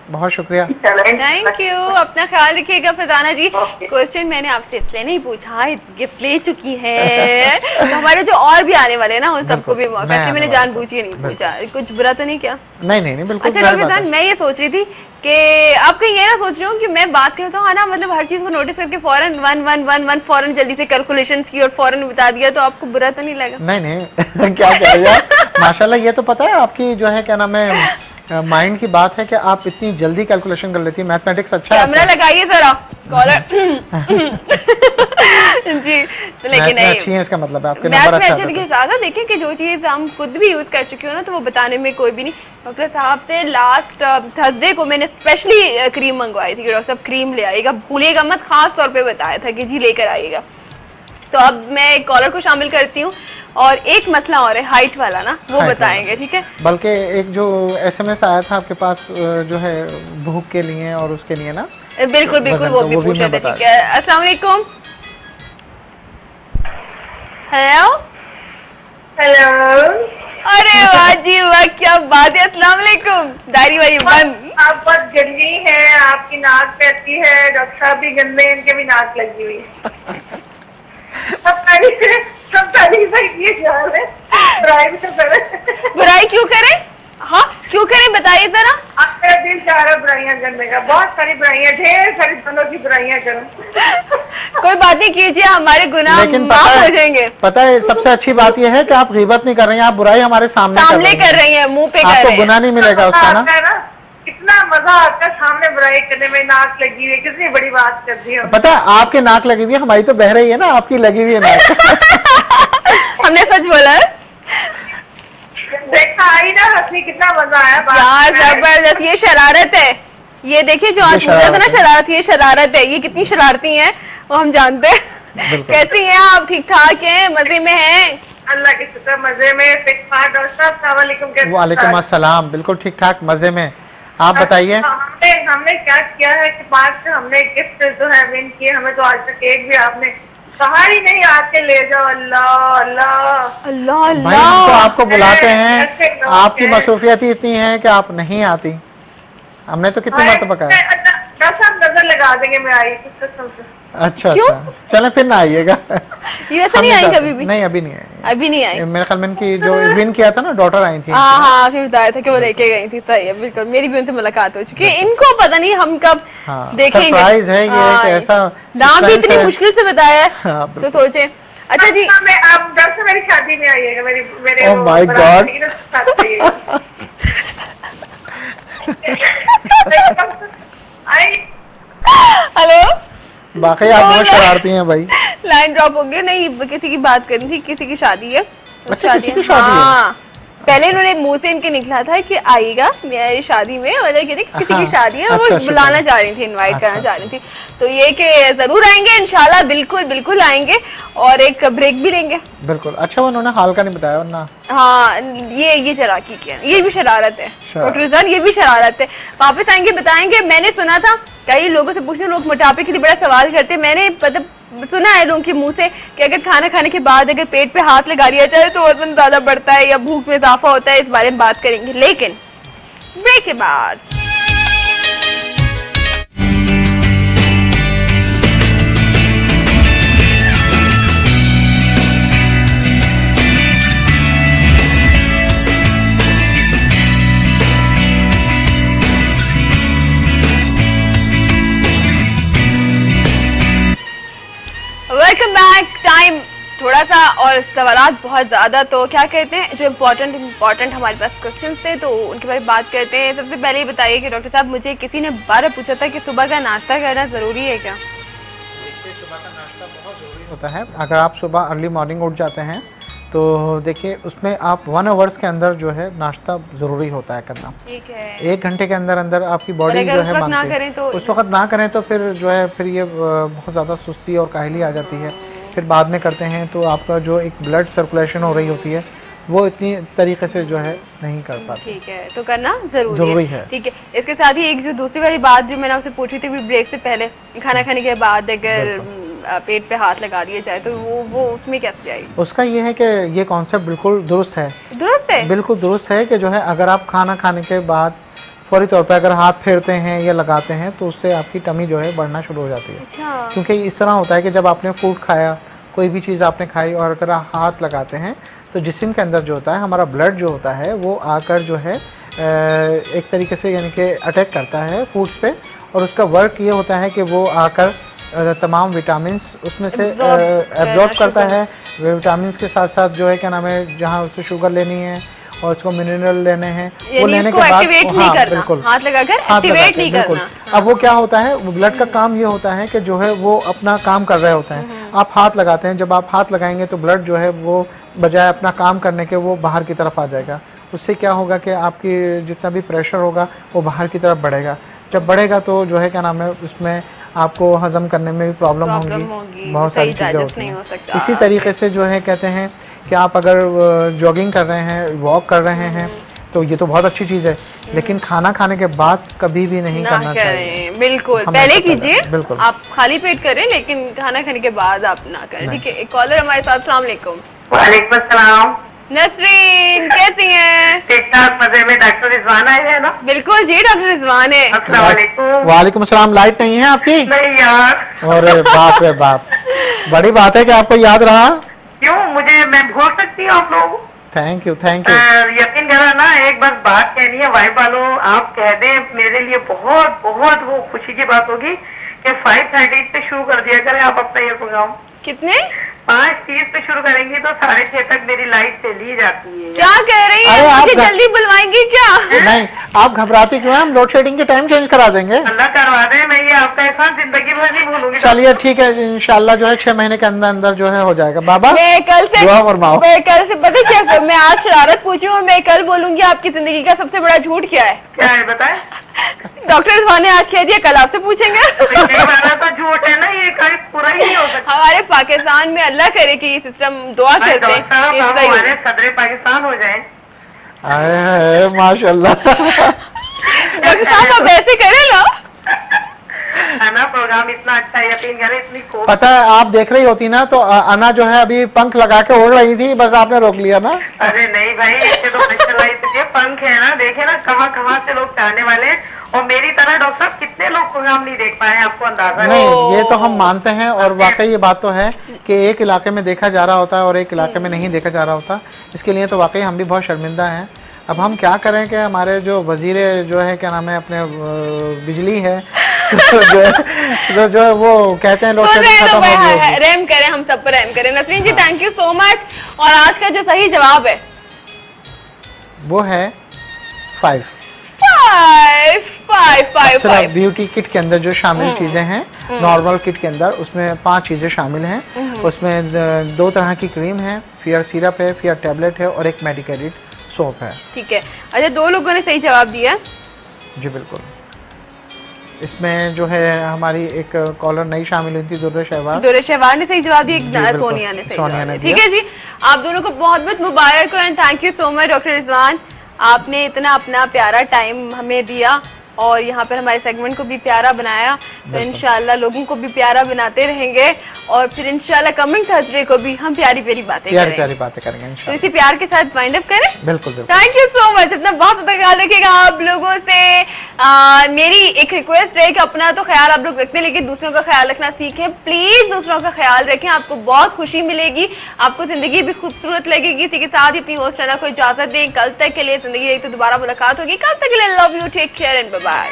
बहुत शुक्रिया, thank you. अपना ख्याल रखिएगा फरजाना जी। क्वेश्चन मैंने आपसे इसलिए नहीं पूछा, गिफ्ट ले चुकी है तो हमारे जो और भी आने वाले हैं ना उन सबको भी मौका, मैंने जानबूझ के नहीं पूछा। कुछ बुरा तो नहीं किया? नहीं बिल्कुल। अच्छा डॉक्टर साहब, मैं ये सोच रही थी कि आप कहीं ये ना सोच रही हूँ कि मैं बात करता हूँ ना, मतलब हर चीज को नोटिस करके फौरन 1 फौरन जल्दी से कैलकुलेशंस की और फौरन बता दिया, तो आपको बुरा तो नहीं लगा? नहीं क्या कह रही है माशाल्लाह। ये तो पता है आपकी जो है क्या नाम है माइंड की बात है कि आप इतनी जल्दी कैलकुलेशन कर लेती है। मैथमेटिक्स अच्छा है। कैमरा लगाइए जरा कॉलर जी। तो लेकिन नहीं, अच्छी है इसका मतलब है आपके नंबर अच्छा है। ज्यादा देखें कि जो चीज हम खुद भी यूज कर चुके हो ना, तो वो बताने में कोई भी नहीं। डॉक्टर साहब से लास्ट थर्सडे को मैंने स्पेशली क्रीम मंगवाई थी कि डॉक्टर साहब क्रीम ले आइएगा, भूलिएगा मत, खास तौर पे बताया था कि जी लेकर आइएगा। तो अब मैं एक कॉलर को शामिल करती हूँ और एक मसला और है हाइट वाला ना, वो बताएंगे, ठीक है? बल्कि एक जो SMS आया था आपके पास जो है भूख के लिए और उसके लिए ना, बिल्कुल बिल्कुल वो भी पूछ रहे थे, ठीक है? अस्सलाम वालेकुम। Hello hello. अरे वाह जी वाह, क्या बात है। अस्सलाम वालेकुम। डायरी वारी बंद। आप बहुत गंदी हैं, आपकी नाक कहती है, डॉक्टर साहब भी गंदे, इनके भी नाक लगी हुई है। सब तारीफ है, बुराई भी तो करें। बुराई क्यों करें? हाँ क्यों करें, बताइए जरा। आपका दिल चाह रहा बुराइयां करने का, बहुत सारी बुराइयां, ढेर सारी दोनों की बुराइयां करो। कोई बात नहीं कीजिए, हमारे गुनाह माफ हो जाएंगे। पता है सबसे अच्छी बात यह है कि आप गीबत नहीं कर रही हैं, आप बुराई हमारे सामने कर रही हैं, मुंह पे कर रही हैं। आपको गुनाह नहीं मिलेगा उसका ना। कितना मजा आता है सामने बुराई करने में। नाक लगी हुई, कितनी बड़ी बात कर दी है। पता है आपके नाक लगी हुई है, हमारी तो बह रही है ना, आपकी लगी हुई है नाक। हमने सच बोला है। देखा आई ना हंसी, कितना मजा आया यार, जबरदस्त। ये शरारत है, ये देखिए जो आज पूछा था ना शरारत, ये शरारत है। ये कितनी शरारती हैं वो हम जानते हैं। कैसी हैं आप? ठीक ठाक हैं? मजे में हैं? अल्लाह के शुक्र, मजे में। वालेकुम अस्सलाम। बिल्कुल ठीक ठाक, मजे में। आप बताइए। हमने क्या किया है कि 5 हमने गिफ्ट जो है विन किए, हमें तो आज तक एक भी आपने कहा ही नहीं आके ले जाओ। अल्लाह अल्लाह अल्लाह अल्लाह। भाई हम तो आपको बुलाते हैं, आपकी मसरूफियत इतनी है कि आप नहीं आती। हमने तो कितनी मरतबा कहा। नजर लगा देंगे, मैं आई कसम से। अच्छा चले फिर ना आइएगा। ये वैसे नहीं आई कभी भी? नहीं अभी नहीं आई। अभी नहीं आई। मेरे ख्याल में इनकी जो विन किया था ना डॉटर आई थी। हाँ फिर बताया था कि वो लेके गई थी। सही है, बिल्कुल। मेरी भी उनसे मुलाकात हो चुकी है। इनको पता नहीं हम कब देखेंगे। सरप्राइज है ये, ऐसा नाम भी इतनी मुश्किल से बताया है, तो सोचे। अच्छा जी, आप जब से मेरी शादी में आइएगा, मेरे ओह माय गॉड। हेलो, बाकी आप बहुत शरारती हैं भाई। लाइन ड्रॉप हो गया। नहीं, किसी की बात करनी थी, किसी की शादी है। अच्छा किसी की शादी है? पहले इन्होंने मुंह से इनके निकला था कि आएगा मेरी शादी में, मतलब किसी की शादी है, वो बुलाना चाह रही थी, इनवाइट करना चाह रही थी। तो ये कि जरूर आएंगे इंशाल्लाह, बिल्कुल बिल्कुल आएंगे और एक ब्रेक भी लेंगे। बिल्कुल। अच्छा वो उन्होंने हाल का नहीं बताया वरना। हाँ ये चलाकी किया, ये भी शरारत है डॉक्टर रिजवान, ये भी शरारत है। वापस आएंगे बताएंगे। मैंने सुना था, कई लोगों से पूछते, लोग मोटापे के लिए बड़ा सवाल करते हैं। मैंने मतलब सुना है लोगों के मुंह से कि अगर खाना खाने के बाद अगर पेट पे हाथ लगा दिया जाए तो वजन ज्यादा बढ़ता है या भूख में इजाफा होता है। इस बारे में बात करेंगे, लेकिन ब्रेक के बाद। Welcome back. टाइम थोड़ा सा और सवालात बहुत ज़्यादा, तो क्या कहते हैं जो इम्पोर्टेंट हमारे पास क्वेश्चंस थे तो उनके बारे में बात करते हैं। सबसे पहले ये बताइए कि डॉक्टर साहब, मुझे किसी ने बार पूछा था कि सुबह का नाश्ता करना ज़रूरी है क्या? सुबह का नाश्ता बहुत ज़रूरी होता है। अगर आप सुबह अर्ली मॉर्निंग उठ जाते हैं तो देखिए उसमें आप 1 आवर्स के अंदर जो है नाश्ता ज़रूरी होता है करना। ठीक है। 1 घंटे के अंदर अंदर आपकी बॉडी जो है मांगती है, उस वक्त ना करें तो फिर जो है फिर ये बहुत ज़्यादा सुस्ती और काहली आ जाती है। फिर बाद में करते हैं तो आपका जो एक ब्लड सर्कुलेशन हो रही होती है वो इतनी तरीके से जो है नहीं कर पाते। ठीक है, तो करना जरूरी है। ठीक है। इसके साथ ही एक जो दूसरी वाली बात जो मैंने आपसे पूछी थी ब्रेक से पहले, खाना खाने के बाद अगर पेट पे हाथ लगा दिया जाए तो वो उसमें कैसे जाएगी? उसका ये है कि ये कॉन्सेप्ट बिल्कुल दुरुस्त है। दुरुस्त है? बिल्कुल दुरुस्त है कि जो है अगर आप खाना खाने के बाद फौरी तौर पर अगर हाथ फेरते हैं या लगाते हैं तो उससे आपकी टमी जो है बढ़ना शुरू हो जाती है। अच्छा। क्योंकि इस तरह होता है कि जब आपने फूड खाया, कोई भी चीज़ आपने खाई और अगर हाथ लगाते हैं तो जिस्म के अंदर जो होता है हमारा ब्लड जो होता है वो आकर जो है एक तरीके से यानी कि अटैक करता है फूड्स पे, और उसका वर्क ये होता है कि वो आकर तमाम विटामिन्स उसमें से एब्जॉर्ब करता है। विटामिन्स के साथ साथ जो है क्या नाम है, जहाँ उससे शुगर लेनी है और उसको मिनरल लेने हैं, वो लेने के बाद बिल्कुल हाथ लगाकर एक्टिवेट नहीं करना। अब वो क्या होता है, ब्लड का काम ये होता है कि जो है वो अपना काम कर रहे होते हैं। आप हाथ लगाते हैं, जब आप हाथ लगाएंगे तो ब्लड जो है वो बजाय अपना काम करने के वो बाहर की तरफ आ जाएगा। उससे क्या होगा कि आपकी जितना भी प्रेशर होगा वो बाहर की तरफ बढ़ेगा। जब बढ़ेगा तो जो है क्या नाम है, उसमें आपको हजम करने में भी प्रॉब्लम होगी, बहुत सारी चीज़ें होती हैं। इसी तरीके से जो है कहते हैं कि आप अगर जॉगिंग कर रहे हैं, वॉक कर रहे हैं तो ये तो बहुत अच्छी चीज़ है, लेकिन खाना खाने के बाद कभी भी नहीं करना चाहिए। बिल्कुल, पहले कीजिए, बिल्कुल आप खाली पेट करें, लेकिन खाना खाने के बाद आप ना करें। ठीक है, एक कॉलर हमारे साथ। अस्सलाम वालेकुम। वालेकुम अस्सलाम। नसरीन कैसी हैं? ठीक ठाक, मजे में। डॉक्टर रिजवान आए हैं ना? बिल्कुल जी, डॉक्टर रिजवान है। अस्सलाम वालेकुम। वालेकुम अस्सलाम। लाइट नहीं है आपकी? नहीं यार। अरे बाप रे बाप, बड़ी बात है कि आपको याद रहा। क्यों, मुझे मैं भूल सकती हूँ आप लोग? Thank you thank you. यकीन करो ना, एक बार बात कहनी है वाइफ वालों, आप कह दें मेरे लिए बहुत बहुत वो खुशी की बात होगी कि 5:30 पे शुरू कर दिया करें आप अपना ये प्रोग्राम। कितने? 5:30 पे शुरू करेंगी तो 6:30 तक मेरी लाइट चली जाती है। क्या कह रही है? मुझे जल्दी बुलवाएंगी क्या? नहीं, आप घबराती क्यों हैं? हम लोड शेडिंग के टाइम चेंज करा देंगे। अल्लाह करवा दे, मैं ये आपका एहसान जिंदगी भर नहीं भूलूंगी। चलिए ठीक है, इंशाल्लाह जो है 6 महीने के अंदर अंदर जो है हो जाएगा। बाबा मैं कल से पता क्या, मैं आज शरारत पूछी हूँ, मैं कल बोलूंगी आपकी जिंदगी का सबसे बड़ा झूठ क्या है। क्या है बताए? डॉक्टर रिजवान ने आज कह दिया, कल आपसे पूछेंगे। तो झूठ है ना, ये कल पूरा ही नहीं हो सकता। हमारे पाकिस्तान में अल्लाह करे कि ये सिस्टम दुआ करते हैं हमारे सदर पाकिस्तान हो जाए। माशाल्लाह। डॉक्टर साहब आप ऐसे करें ना, है ना, प्रोग्राम इतना अच्छा, यकीन करें इतनी पता है आप देख रही होती ना तो अना जो है अभी पंख लगा के उड़ रही थी, बस आपने रोक लिया ना। अरे नहीं भाई, इससे तो माशाल्लाह पंख है ना, देखे ना कहाँ से लोग चाहने वाले हैं, और मेरी तरह डॉक्टर साहब कितने लोग प्रोग्राम नहीं देख पाए, आपको अंदाजा नहीं। ये तो हम मानते हैं, और वाकई ये बात तो है कि एक इलाके में देखा जा रहा होता है और एक इलाके में नहीं देखा जा रहा होता। इसके लिए तो वाकई हम भी बहुत शर्मिंदा हैं। अब हम क्या करें कि हमारे जो वजीर जो है क्या नाम है अपने बिजली है जो है वो कहते हैं लोग रहम करें, हम सब पर रहम करें। नसरीन जी थैंक यू सो मच। और आज का जो सही जवाब है वो है 5। ब्यूटी किट के अंदर जो शामिल चीजें हैं, नॉर्मल किट के अंदर उसमें 5 चीजें शामिल हैं। उसमें 2 तरह की क्रीम है, फेयर सिरप है, फेयर टैबलेट है और एक मेडिकेटेड सोप है। ठीक है, अच्छा 2 लोगों ने सही जवाब दिया जी। बिल्कुल। इसमें जो है हमारी एक कॉलर नई शामिल हुई थी, दुर्र शहवार ने सही जवाब दिया, एक सोनिया ने सही जवाब दिया। ठीक है जी, आप दोनों को बहुत बहुत मुबारक हो and thank you so much doctor Rizwan. आपने इतना अपना प्यारा टाइम हमें दिया और यहाँ पर हमारे सेगमेंट को भी प्यारा बनाया, तो इंशाल्लाह लोगों को भी प्यारा बनाते रहेंगे और फिर इंशाल्लाह कमिंग थर्सडे को भी हम प्यारी बातें करेंगे। तो इसी प्यार के साथ वाइंड अप करें। बिल्कुल। Thank you so much. अपना बहुत ज्यादा ख्याल रखिएगा आप लोगों से। मेरी एक रिक्वेस्ट है कि अपना तो ख्याल आप लोग रखते हैं, लेकिन दूसरों का ख्याल रखना सीखें। प्लीज दूसरों का ख्याल रखें, आपको बहुत खुशी मिलेगी, आपको जिंदगी भी खूबसूरत लगेगी। इसी के साथ ही अपनी होस्ट रहना को इजाजत दें। कल तक के लिए जिंदगी रही तो दोबारा मुलाकात होगी। कल तक के लिए love you, take care and bye bye.